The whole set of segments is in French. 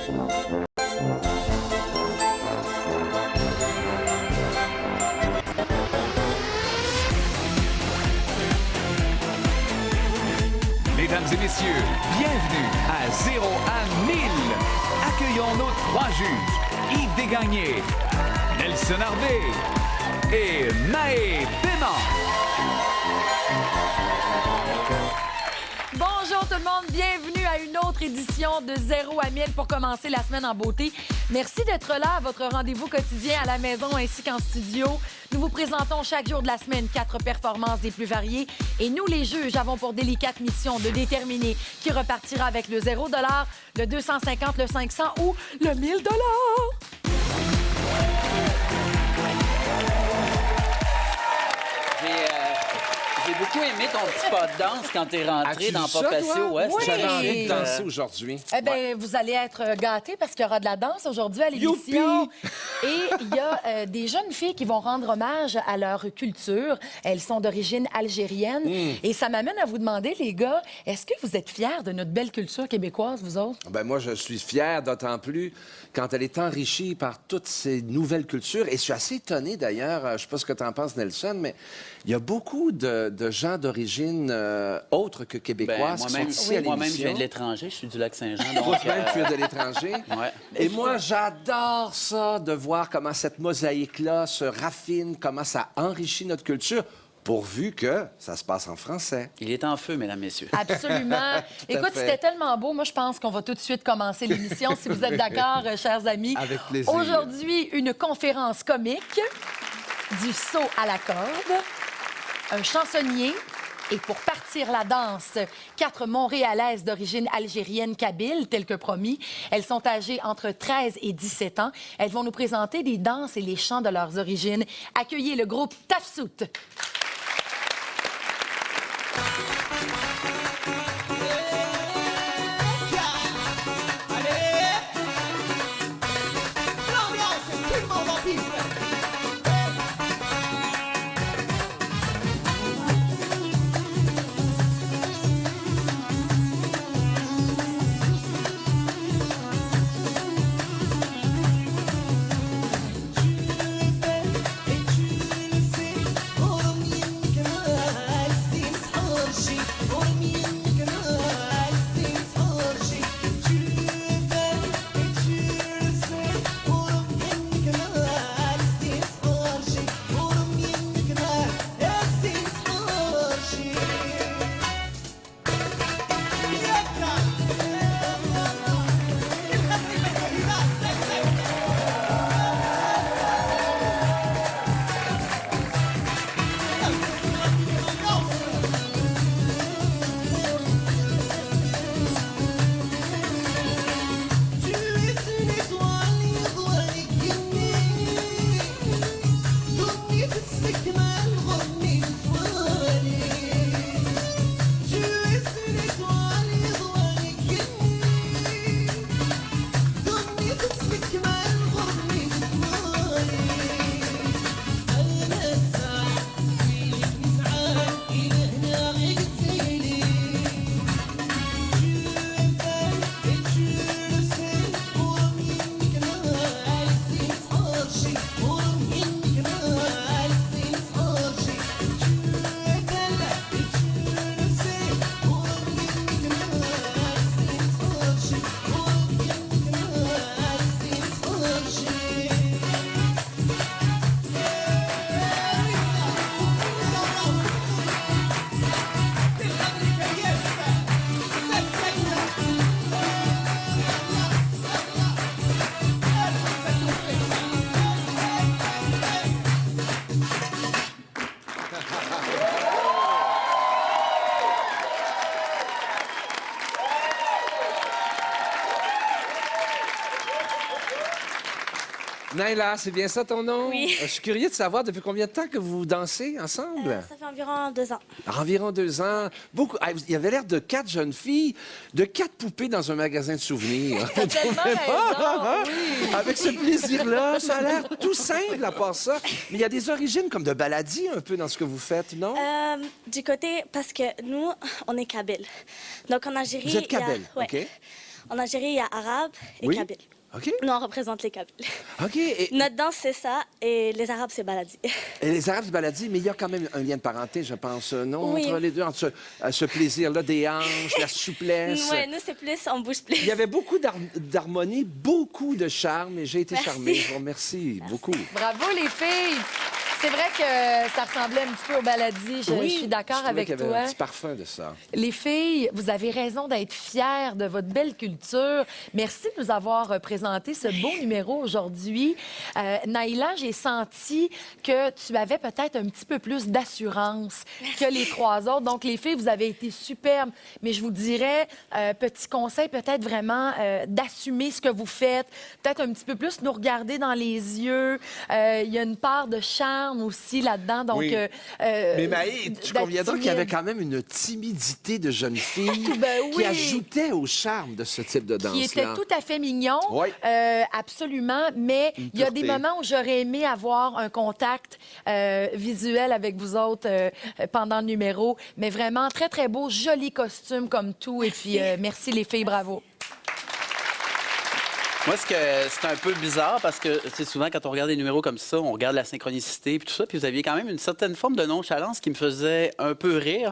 Mesdames et messieurs, bienvenue à 0 à 1000. Accueillons nos 3 juges, Yves Desgagnés, Nelson Harvey et Maë Paiement. Bonjour tout le monde, bienvenue à une autre édition de 0 à 1000 pour commencer la semaine en beauté. Merci d'être là à votre rendez-vous quotidien à la maison ainsi qu'en studio. Nous vous présentons chaque jour de la semaine 4 performances des plus variées et nous, les juges, avons pour délicate mission de déterminer qui repartira avec le 0 $, le 250, le 500 ou le 1000 $. J'ai beaucoup aimé ton petit pas de danse quand t'es rentré dans Papasio. Ouais, J'avais envie de danser aujourd'hui. Eh bien, vous allez être gâtés parce qu'il y aura de la danse aujourd'hui à l'émission. Et il y a des jeunes filles qui vont rendre hommage à leur culture. Elles sont d'origine algérienne. Et ça m'amène à vous demander, les gars, est-ce que vous êtes fiers de notre belle culture québécoise, vous autres? Ben moi, je suis fier, d'autant plus quand elle est enrichie par toutes ces nouvelles cultures. Et je suis assez étonné, d'ailleurs, je ne sais pas ce que tu en penses, Nelson, mais il y a beaucoup de gens d'origine autre que québécoise qui sont ici à l'émission. Moi-même, je viens de l'étranger, je suis du Lac-Saint-Jean. Toi-même, tu es de l'étranger. Ouais. Et moi, j'adore ça, de voir comment cette mosaïque-là se raffine, comment ça enrichit notre culture, pourvu que ça se passe en français. Il est en feu, mesdames, messieurs. Absolument. Écoute, c'était tellement beau. Moi, je pense qu'on va tout de suite commencer l'émission, si vous êtes d'accord, chers amis. Avec plaisir. Aujourd'hui, une conférence comique, du saut à la corde, un chansonnier et pour partir la danse, 4 Montréalaises d'origine algérienne kabyle, tel que promis. Elles sont âgées entre 13 et 17 ans. Elles vont nous présenter des danses et les chants de leurs origines. Accueillez le groupe Tafsout. Naila, c'est bien ça ton nom? Oui. Je suis curieux de savoir depuis combien de temps que vous dansez ensemble? Ça fait environ 2 ans. Environ 2 ans. Beaucoup. Ah, il y avait l'air de 4 jeunes filles, de 4 poupées dans un magasin de souvenirs. T'as tellement raison, oui. Avec ce plaisir-là, ça a l'air tout simple à part ça. Mais il y a des origines comme de baladie un peu dans ce que vous faites, non? Du côté, parce que nous, on est Kabyle. Donc en Algérie... Vous êtes Kabyle, ouais. OK. En Algérie, il y a arabe et Oui. kabyle. OK. Nous, on représente les kabyles. OK. Et Notre danse, c'est ça, et les arabes, c'est baladi. les Arabes du Baladi, mais il y a quand même un lien de parenté, je pense, non? Oui. Entre les deux, entre ce plaisir-là des hanches, la souplesse. Ouais, nous, c'est plus, on bouge plus. Il y avait beaucoup d'harmonie, beaucoup de charme, et j'ai été Merci. charmé. Je vous remercie beaucoup. Bravo, les filles! C'est vrai que ça ressemblait un petit peu au baladi. Je suis d'accord je trouvais avec qu'il y avait toi. un petit parfum de ça. Les filles, vous avez raison d'être fières de votre belle culture. Merci de nous avoir présenté ce beau numéro aujourd'hui. Naïla, j'ai senti que tu avais peut-être un petit peu plus d'assurance que les trois autres. Donc, les filles, vous avez été superbes. Mais je vous dirais, petit conseil, peut-être vraiment d'assumer ce que vous faites. Peut-être un petit peu plus nous regarder dans les yeux. Il y a une part de charme aussi là-dedans. Donc, Oui. Mais Maë, tu d'être conviendras qu'il y avait timide. quand même une timidité de jeune fille Ben qui oui. ajoutait au charme de ce type de danse-là. Qui était tout à fait mignon, Oui. absolument. Mais il y a des pureté. moments où j'aurais aimé avoir un contact visuel avec vous autres pendant le numéro. Mais vraiment, très, très beau, joli costume comme tout. Et puis, merci les filles, bravo. Moi, c'est un peu bizarre parce que c'est souvent quand on regarde des numéros comme ça, on regarde la synchronicité puis tout ça, puis vous aviez quand même une certaine forme de nonchalance qui me faisait un peu rire.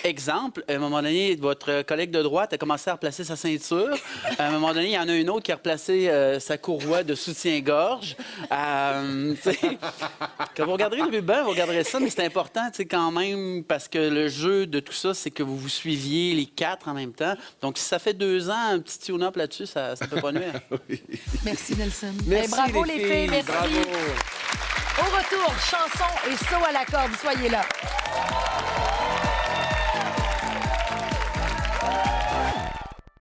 Exemple, à un moment donné, votre collègue de droite a commencé à replacer sa ceinture. À un moment donné, il y en a une autre qui a replacé sa courroie de soutien-gorge. Tu sais, quand vous regarderez le ruban, vous regarderez ça, mais c'est important, tu sais, quand même, parce que le jeu de tout ça, c'est que vous vous suiviez les quatre en même temps. Donc, si ça fait 2 ans, un petit tune-up là-dessus, ça peut pas nuire. Merci, Nelson. Merci, bravo les filles, merci. Bravo. Au retour, chanson et saut à la corde. Soyez là.